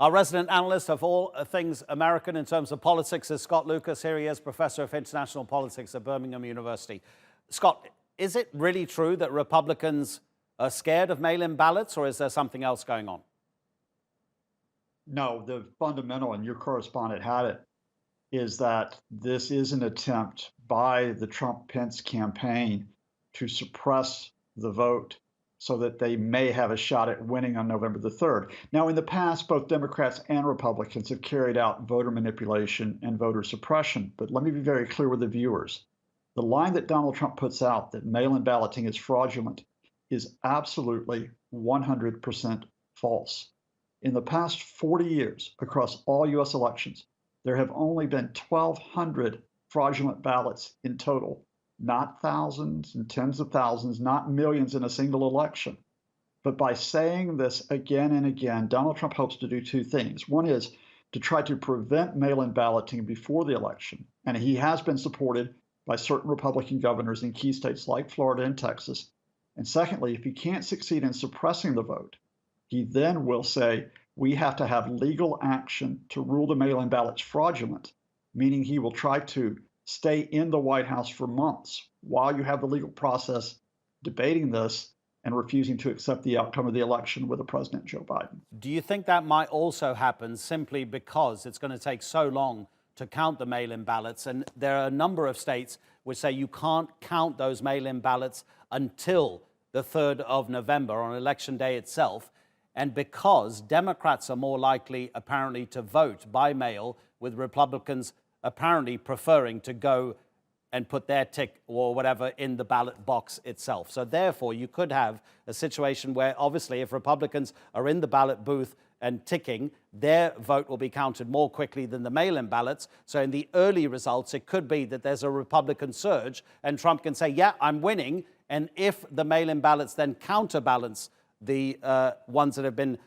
Our resident analyst of all things American in terms of politics is Scott Lucas. Here he is, professor of international politics at Birmingham University. Scott, is it really true that Republicans are scared of mail-in ballots, or is there something else going on? No, the fundamental, and your correspondent had it, is that this is an attempt by the Trump-Pence campaign to suppress the vote so that they may have a shot at winning on November the 3rd. Now, in the past, both Democrats and Republicans have carried out voter manipulation and voter suppression. But let me be very clear with the viewers. The line that Donald Trump puts out, that mail-in balloting is fraudulent, is absolutely 100% false. In the past 40 years, across all U.S. elections, there have only been 1,200 fraudulent ballots in total, not thousands and tens of thousands, not millions in a single election. But by saying this again and again, Donald Trump hopes to do two things. One is to try to prevent mail-in balloting before the election, and he has been supported by certain Republican governors in key states like Florida and Texas. And secondly, if he can't succeed in suppressing the vote, he then will say, we have to have legal action to rule the mail-in ballots fraudulent, meaning he will try to stay in the White House for months while you have the legal process debating this and refusing to accept the outcome of the election with the President Joe Biden. Do you think that might also happen simply because it's going to take so long to count the mail-in ballots? And there are a number of states which say you can't count those mail-in ballots until the 3rd of November on election day itself. And because Democrats are more likely, apparently, to vote by mail, with Republicans apparently preferring to go and put their tick or whatever in the ballot box itself. So therefore, you could have a situation where, obviously, if Republicans are in the ballot booth and ticking, their vote will be counted more quickly than the mail-in ballots. So in the early results, it could be that there's a Republican surge and Trump can say, yeah, I'm winning. And if the mail-in ballots then counterbalance the ones that have been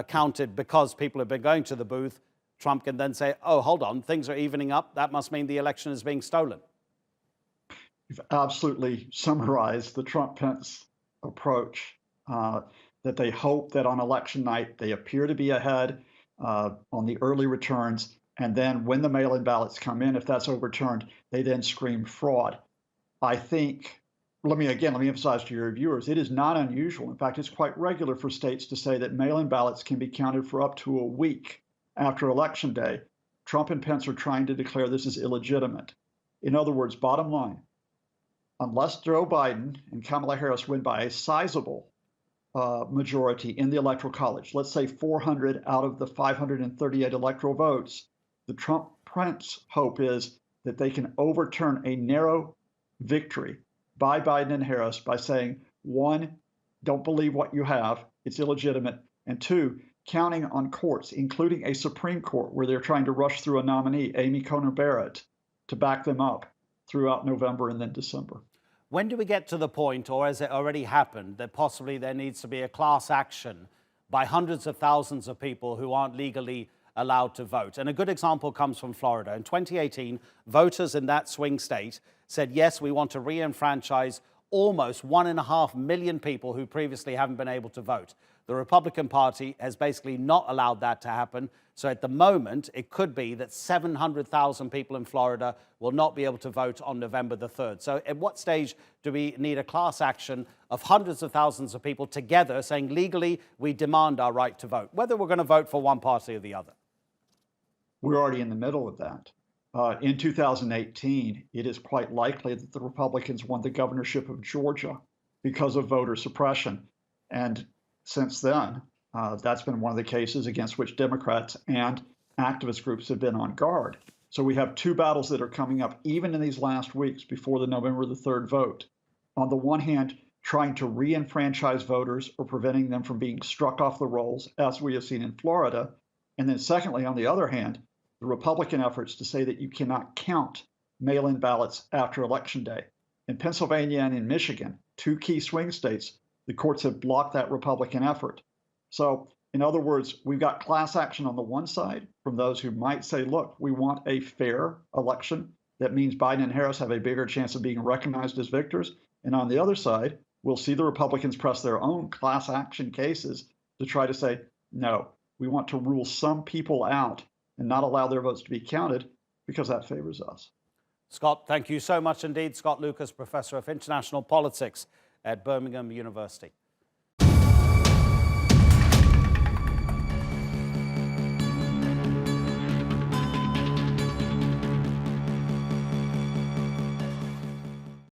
counted because people have been going to the booth, Trump can then say, oh, hold on, things are evening up. That must mean the election is being stolen. You've absolutely summarized the Trump-Pence approach, that they hope that on election night they appear to be ahead on the early returns. And then when the mail-in ballots come in, if that's overturned, they then scream fraud. I think, let me emphasize to your viewers, it is not unusual. In fact, it's quite regular for states to say that mail-in ballots can be counted for up to a week after Election Day. Trump and Pence are trying to declare this is illegitimate. In other words, bottom line, unless Joe Biden and Kamala Harris win by a sizable majority in the Electoral College, let's say 400 out of the 538 electoral votes, the Trump-Pence hope is that they can overturn a narrow victory by Biden and Harris by saying, one, don't believe what you have, it's illegitimate, and two, counting on courts, including a Supreme Court where they're trying to rush through a nominee, Amy Coney Barrett, to back them up throughout November and then December. When do we get to the point, or has it already happened, that possibly there needs to be a class action by hundreds of thousands of people who aren't legally allowed to vote? And a good example comes from Florida. In 2018, voters in that swing state said, yes, we want to re-enfranchise almost 1.5 million people who previously haven't been able to vote. The Republican Party has basically not allowed that to happen. So at the moment, it could be that 700,000 people in Florida will not be able to vote on November the 3rd. So at what stage do we need a class action of hundreds of thousands of people together saying legally we demand our right to vote, whether we're going to vote for one party or the other? We're already in the middle of that. In 2018, it is quite likely that the Republicans won the governorship of Georgia because of voter suppression. And since then, that's been one of the cases against which Democrats and activist groups have been on guard. So we have two battles that are coming up even in these last weeks before the November the 3rd vote. On the one hand, trying to re-enfranchise voters or preventing them from being struck off the rolls, as we have seen in Florida. And then secondly, on the other hand, the Republican efforts to say that you cannot count mail-in ballots after Election Day. In Pennsylvania and in Michigan, two key swing states, the courts have blocked that Republican effort. So, in other words, we've got class action on the one side from those who might say, look, we want a fair election. That means Biden and Harris have a bigger chance of being recognized as victors. And on the other side, we'll see the Republicans press their own class action cases to try to say, no, We want to rule some people out and not allow their votes to be counted because that favors us. Scott, thank you so much indeed. Scott Lucas, Professor of International Politics at Birmingham University.